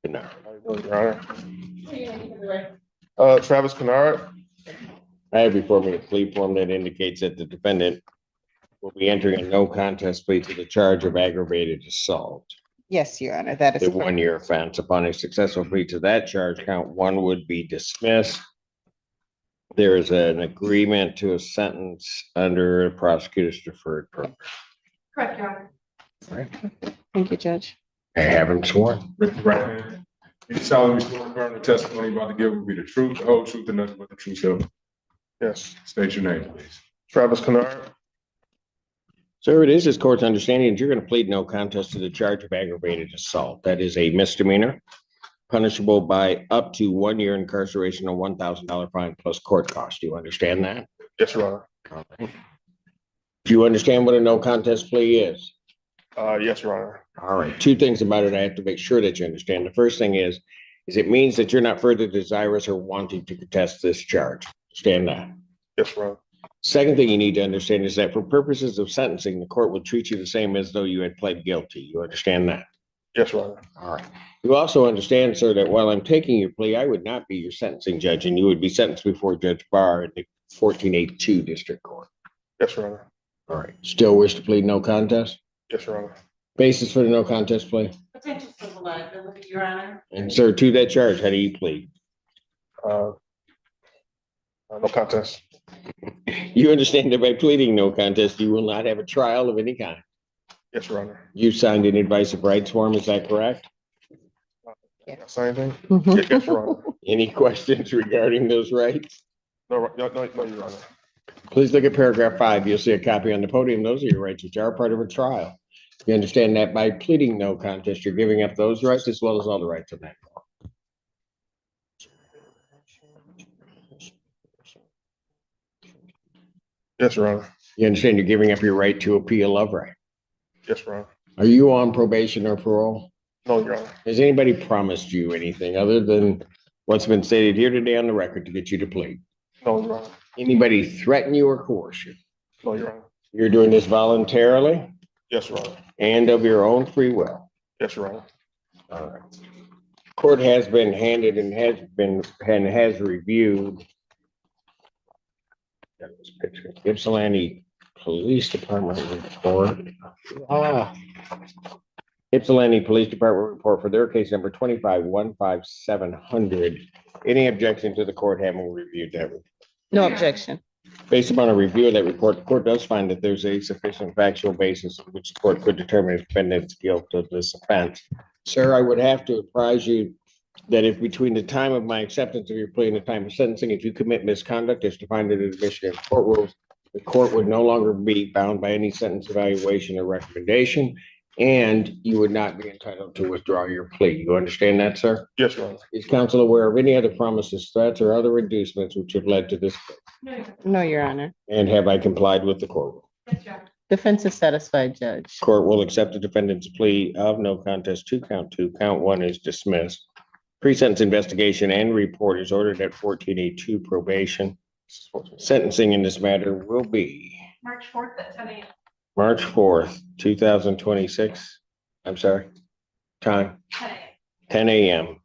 Canard. Your Honor. Travis Connard. I have before me a plea form that indicates that the defendant will be entering a no contest plea to the charge of aggravated assault. Yes, Your Honor, that is The correct. 1-year offense. Upon a successful plea to that charge, count 1 would be dismissed. There is an agreement to a sentence under a prosecutor's deferred program. Correct, Your Honor. Thank you, Judge. I have him sworn. Raise your right hand. You solemnly swear to affirm the testimony you're about to give will be the truth, the whole truth, and nothing but the truth, sir. Yes. State your name, please. Travis Connard. Sir, it is this court's understanding that you're going to plead no contest to the charge of aggravated assault. That is a misdemeanor, punishable by up to 1 year incarceration or $1,000 fine plus court cost. Do you understand that? Yes, Your Honor. All right. Do you understand what a no contest plea is? Yes, Your Honor. All right. 2 things about it I have to make sure that you understand. The first thing is it means that you're not further desirous or wanting to contest this charge. Understand that? Yes, Your Honor. Second thing you need to understand is that for purposes of sentencing, the court will treat you the same as though you had pled guilty. You understand that? Yes, Your Honor. All right. You also understand, sir, that while I'm taking your plea, I would not be your sentencing judge, and you would be sentenced before Judge Barr at the 1482 District Court. Yes, Your Honor. All right. Still wish to plead no contest? Yes, Your Honor. Basis for the no contest plea? Potential civil liability, Your Honor. And sir, to that charge, how do you plead? No contest. You understand that by pleading no contest, you will not have a trial of any kind. Yes, Your Honor. You signed an advice of rights form, is that correct? Same thing? Mhm. Yes, Your Honor. Any questions regarding those rights? No, Your Honor. Please look at paragraph 5. You'll see a copy on the podium. Those are your rights, which are part of a trial. You understand that by pleading no contest, you're giving up those rights as well as all the rights of that. Yes, Your Honor. You understand you're giving up your right to appeal of right. Yes, Your Honor. Are you on probation or parole? No, Your Honor. Has anybody promised you anything other than what's been stated here today on the record to get you to plead? No, Your Honor. Anybody threaten you or coerce you? No, Your Honor. You're doing this voluntarily Yes, Your Honor. and of your own free will. Yes, Your Honor. All right. Court has been handed and has reviewed Ypsilanti Police Department report. Ypsilanti Police Department report for their case number 25-15700. Any objection to the court having reviewed that? No objection. Based upon a review of that report, the court does find that there's a sufficient factual basis on which the court could determine the defendant's guilt of this offense. Sir, I would have to apprise you that if between the time of my acceptance of your plea and the time of sentencing, if you commit misconduct as defined in the Michigan court rules, the court would no longer be bound by any sentence evaluation or recommendation, and you would not be entitled to withdraw your plea. You understand that, sir? Yes, Your Honor. Is counsel aware of any other promises, threats, or other inducements which have led to this? No, Your Honor. And have I complied with the court rule? Yes, Your Honor. Defense is satisfied, Judge. Court will accept the defendant's plea of no contest to count 2. Count 1 is dismissed. Pre-sentence investigation and report is ordered at 1482 probation. Sentencing in this matter will be March 4th at 10 a.m. March 4th, 2026. I'm sorry. Time 10 a.m. 10 a.m.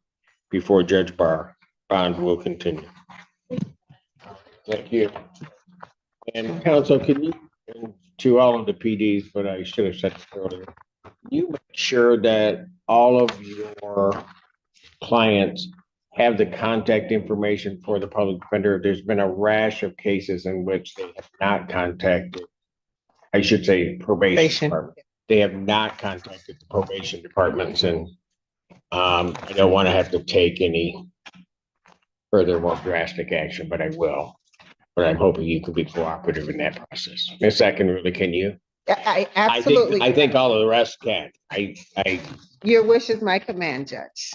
before Judge Barr. Bond will continue. Thank you. And counsel, can you, and to all of the PDs, but I should have said this earlier, you make sure that all of your clients have the contact information for the public defender. There's been a rash of cases in which they have not contacted, I should say, probation department. They have not contacted the probation departments, and I don't want to have to take any further more drastic action, but I will. But I'm hoping you can be cooperative in that process. Ms. Second, can you? I absolutely. I think all of the rest can. Your wish is my command, Judge.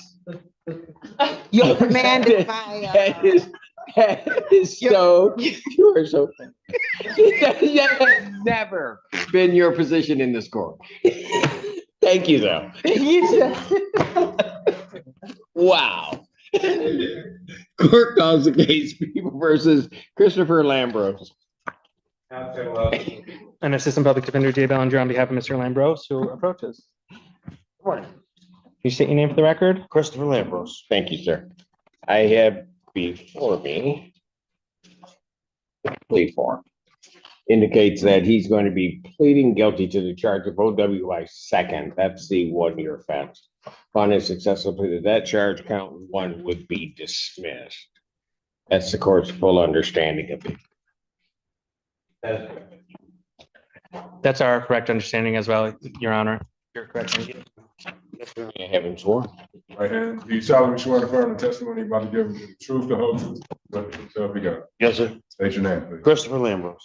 Your command is my. That is so, you are so. That has never been your position in this court. Thank you, though. Wow. Court calls the case People versus Christopher Lambros. An assistant public defender, Jay Ballinger, on behalf of Mr. Lambros, who approaches. Morning. you state your name for the record? Christopher Lambros. Thank you, sir. I have before me the plea form. Indicates that he's going to be pleading guilty to the charge of OWI second. That's the 1-year offense. Upon his successful plea to that charge, count one would be dismissed. That's the court's full understanding of it. That's our correct understanding as well, Your Honor. You're correct. I haven't sworn. Right hand. Do you solemnly swear to affirm the testimony you're about to give the truth, the whole truth, but the truth so help you God? Yes, sir. State your name, please. Christopher Lambros.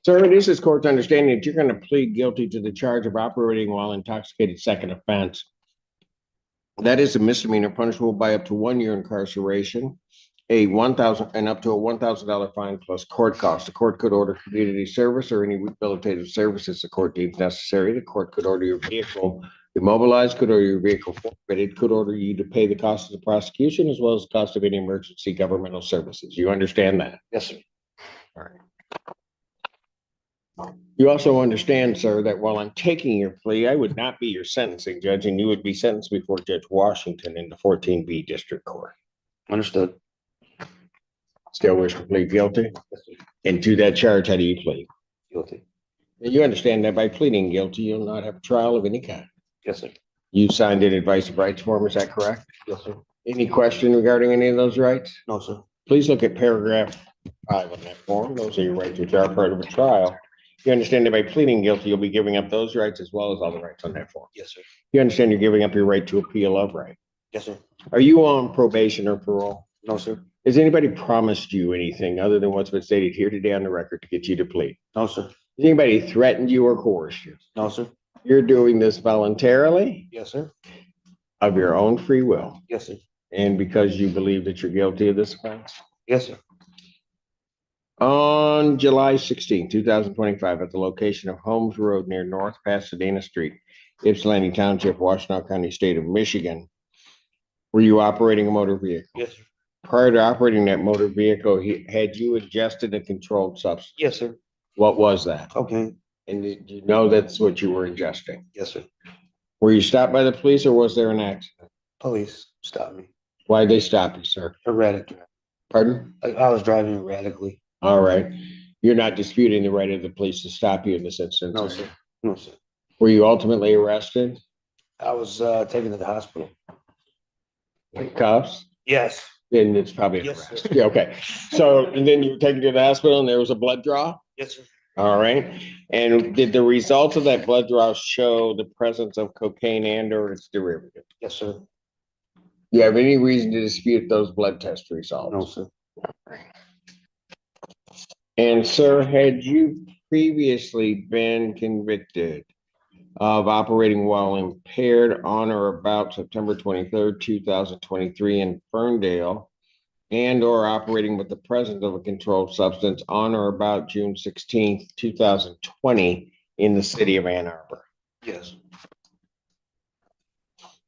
Sir, it is this court's understanding that you're going to plead guilty to the charge of operating while intoxicated second offense. That is a misdemeanor punishable by up to 1 year incarceration, $1,000 and up to a $1,000 fine plus court costs. The court could order community service or any rehabilitative services the court deems necessary. The court could order your vehicle immobilized, could order your vehicle forfeited, could order you to pay the cost of the prosecution as well as the cost of any emergency governmental services. You understand that? Yes, sir. All right. You also understand, sir, that while I'm taking your plea, I would not be your sentencing judge, and you would be sentenced before Judge Washington in the 14B District Court. Understood. Still wish to plead guilty? And to that charge, how do you plead? Guilty. You understand that by pleading guilty, you'll not have a trial of any kind? Yes, sir. You signed an advice of rights form, is that correct? Yes, sir. Any question regarding any of those rights? No, sir. Please look at paragraph 5 on that form. Those are your rights which are part of a trial. You understand that by pleading guilty, you'll be giving up those rights as well as all the rights on that form? Yes, sir. You understand you're giving up your right to appeal of right? Yes, sir. Are you on probation or parole? No, sir. Has anybody promised you anything other than what's been stated here today on the record to get you to plead? No, sir. Has anybody threatened you or coerced you? No, sir. You're doing this voluntarily? Yes, sir. Of your own free will? Yes, sir. And because you believe that you're guilty of this offense? Yes, sir. On July 16, 2025, at the location of Holmes Road near North Pasadena Street, Ypsilanti Township, Washtenaw County, State of Michigan, were you operating a motor vehicle? Yes, sir. Prior to operating that motor vehicle, had you ingested a controlled substance? Yes, sir. What was that? Okay. And did you know that's what you were ingesting? Yes, sir. Were you stopped by the police or was there an accident? Police stopped me. Why'd they stop you, sir? Erratic. Pardon? I was driving erratically. All right. You're not disputing the right of the police to stop you in this instance? No, sir. No, sir. Were you ultimately arrested? I was taken to the hospital. Cuffs? Yes. Then it's probably an arrest. Yeah, okay. So, and then you were taken to the hospital and there was a blood draw? Yes, sir. All right. And did the results of that blood draw show the presence of cocaine and or its derivative? Yes, sir. Do you have any reason to dispute those blood test results? No, sir. And sir, had you previously been convicted of operating while impaired on or about September 23rd, 2023 in Ferndale, and or operating with the presence of a controlled substance on or about June 16th, 2020 in the city of Ann Arbor? Yes.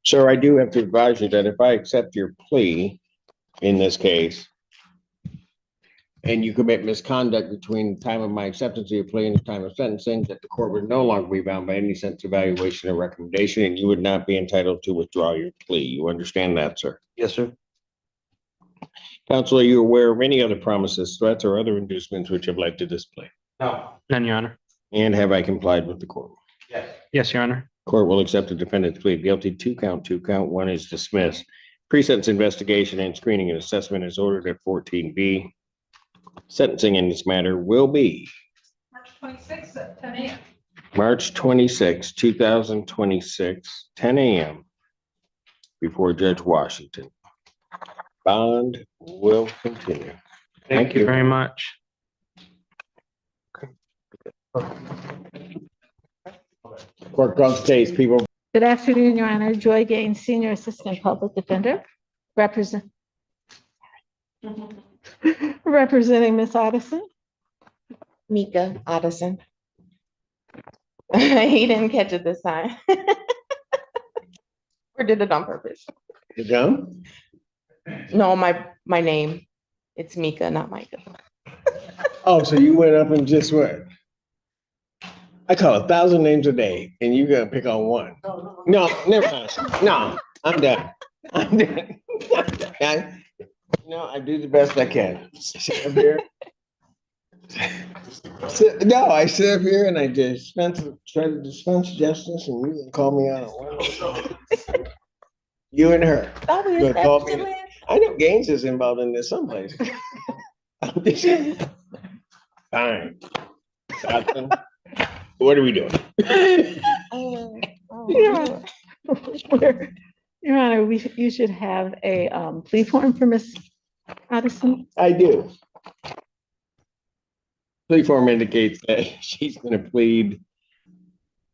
Sir, I do have to advise you that if I accept your plea in this case, and you commit misconduct between the time of my acceptance of your plea and the time of sentencing, that the court would no longer be bound by any sentence evaluation or recommendation, and you would not be entitled to withdraw your plea. You understand that, sir? Yes, sir. Counsel, are you aware of any other promises, threats, or other inducements which have led to this plea? No. None, Your Honor. And have I complied with the court? Yes. Yes, Your Honor. Court will accept the defendant's plea of guilty to count 2. Count 1 is dismissed. Pre-sentence investigation and screening and assessment is ordered at 14B. Sentencing in this matter will be March 26th at 10 a.m. March 26, 2026, 10 a.m. before Judge Washington. Bond will continue. Thank you very much. Court calls case, people. Good afternoon, Your Honor. Joy Gaines, Senior Assistant Public Defender, representing Ms. Addison. Mika Addison. He didn't catch it this time. Or did it on purpose? You done? No, my name. It's Mika, not Micah. Oh, so you went up and just went. I call 1,000 names a day and you gotta pick on one. No, never mind. No, I'm done. I'm done. I do the best I can. Sit up here. I sit up here and I try to dispense justice and you can call me out on one. You and her. Thought we Good, call established me. it last. I know Gaines is involved in this someplace. Fine. Johnson, what are we doing? Yeah. Your Honor, you should have a plea form for Miss Addison. I do. Plea form indicates that she's going to plead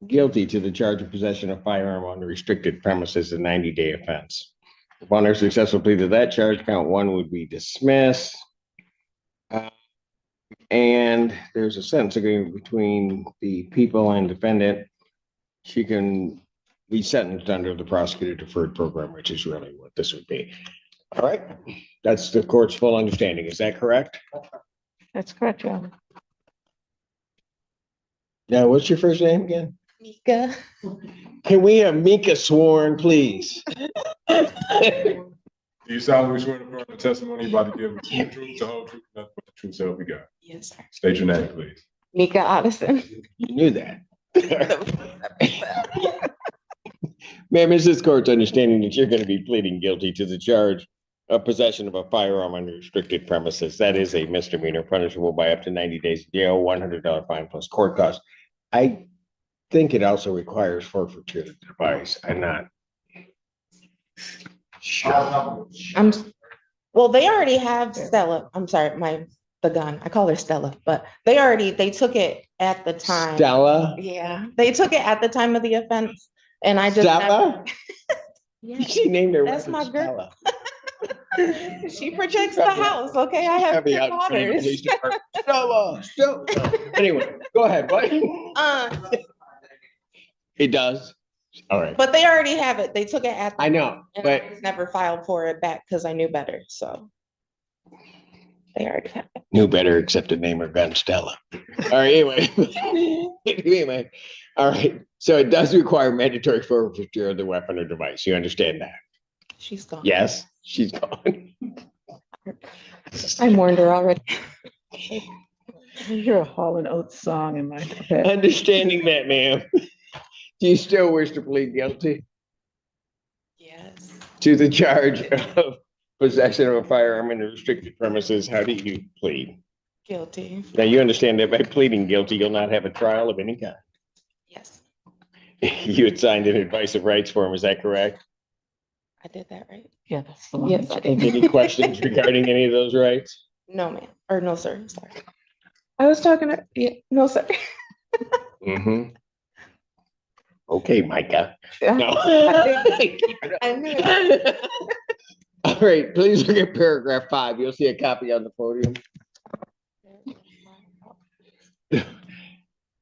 guilty to the charge of possession of firearm on the restricted premises, a 90-day offense. Upon her successful plea to that charge, count one would be dismissed. And there's a sentence agreement between the people and defendant. She can be sentenced under the prosecutor deferred program, which is really what this would be. All right, that's the court's full understanding. Is that correct? That's correct, Your Honor. Now, what's your first name again? Mika. Can we have Mika sworn, please? Do you solemnly swear to affirm the testimony you're about to give the truth, the whole truth, and nothing but the truth, so help you God? Yes, sir. State your name, please. Mika Addison. You knew that. Ma'am, is this court's understanding that you're going to be pleading guilty to the charge of possession of a firearm on restricted premises? That is a misdemeanor punishable by up to 90 days in jail, $100 fine plus court costs. I think it also requires forfeiture of the device. I'm not sure. Well, they already have Stella. I'm sorry, the gun. I call her Stella, but they took it at the time. Stella? Yeah, they took it at the time of the offense, and I just Stella? Yeah, She named her. That's weapon my girl. Stella. she protects the house. Okay, I have Have me two out in front of the daughters. police department. Stella. Anyway, go ahead, buddy. It does. All right. But they already have it. They took it at. I know, and but I just never filed for it back because I knew better. So they already have it. knew better except to name her gun Stella. All right, anyway. All right. So it does require mandatory forfeiture of the weapon or device. You understand that? She's gone. Yes, she's gone. I warned her already. I hear a Hall and Oates song in my head. Understanding that, ma'am. Do you still wish to plead guilty Yes. to the charge of possession of a firearm in a restricted premises? How do you plead? Guilty. Now, you understand that by pleading guilty, you'll not have a trial of any kind. Yes, You had signed an advice of rights form, is that correct? I did that right. Yeah, that's the one. Yes, I did. Any questions regarding any of those rights? No, ma'am. Or no, sir. Sorry. I was talking to, yeah, no, sir. Mm-hmm. Okay, Micah. No. I knew it. All right, please look at paragraph 5. You'll see a copy on the podium.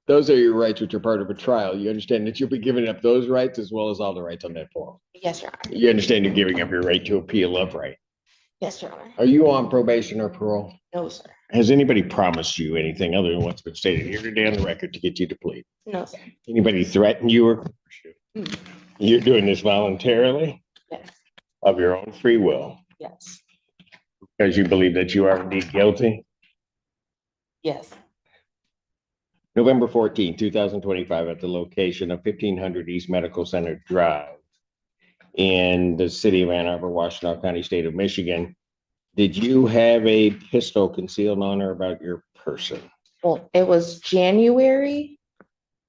Those are your rights, which are part of a trial. You understand that you'll be giving up those rights as well as all the rights on that form. Yes, Your Honor. You understand you're giving up your right to appeal of right. Yes, Your Honor. Are you on probation or parole? No, sir. Has anybody promised you anything other than what's been stated here today on the record to get you to plead? No, sir. Anybody threaten you or coerce you? Mm. You're doing this voluntarily Yes. of your own free will Yes. because you believe that you are indeed guilty? Yes. November 14, 2025, at the location of 1500 East Medical Center Drive in the city of Ann Arbor, Washtenaw County, state of Michigan. Did you have a pistol concealed on or about your person? Well, it was January.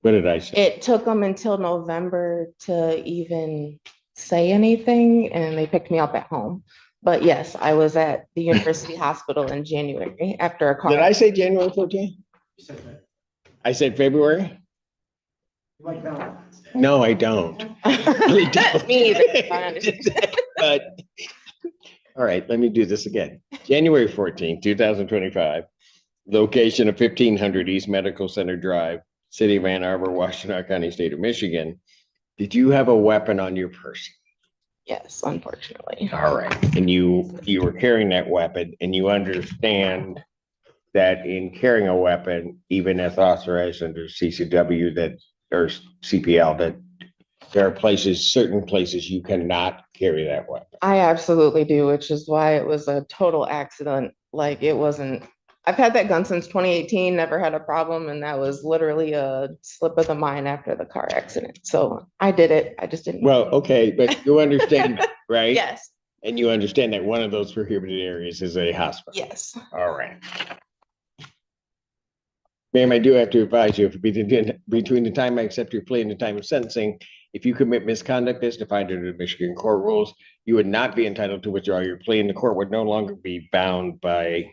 What did I say? It took them until November to even say anything, and they picked me up at home. But yes, I was at the University Hospital in January after a car. Did I say January 14? I said February? No, I don't. Really don't. Me either. I understand. But, all right, let me do this again. January 14, 2025, location of 1500 East Medical Center Drive, city of Ann Arbor, Washtenaw County, state of Michigan. Did you have a weapon on your person? Yes, unfortunately. All right, and you were carrying that weapon and you understand that in carrying a weapon, even as authorized under CCW or CPL, that there are certain places you cannot carry that weapon. I absolutely do, which is why it was a total accident. Like it wasn't, I've had that gun since 2018, never had a problem. And that was literally a slip of the mind after the car accident. So I did it. I just didn't. Well, okay, but you understand, that, right? Yes, And you understand that one of those prohibited areas is a hospital. yes. All right. Ma'am, I do have to advise you, if between the time I accept your plea and the time of sentencing, if you commit misconduct as defined under the Michigan court rules, you would not be entitled to withdraw your plea, and the court would no longer be bound by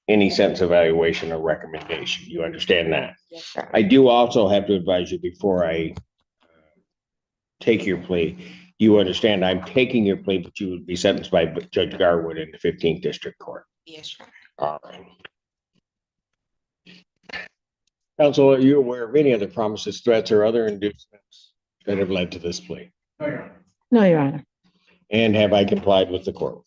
any sentence evaluation or recommendation. You understand that? Yes, sir. I do also have to advise you before I take your plea, you understand I'm taking your plea, but you would be sentenced by Judge Garwood in the 15th District Court. Yes, sir. All right. Counsel, are you aware of any other promises, threats, or other inducements that have led to this plea? No, Your Honor. And have I complied with the court?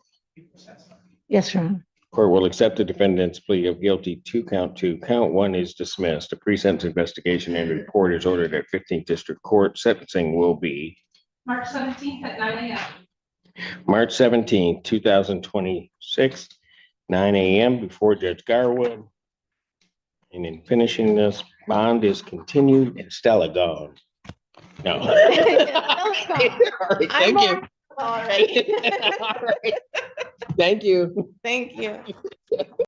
Yes, Your Honor. Court will accept the defendant's plea of guilty to count 2. Count 1 is dismissed. A pre-sentence investigation and report is ordered at 15th District Court. Sentencing will be March 17th at 9 a.m. March 17th, 2026, 9 a.m. before Judge Garwood. And in finishing this, bond is continued and Stella gone. No. All right, thank you. All right. All right. Thank you. Thank you.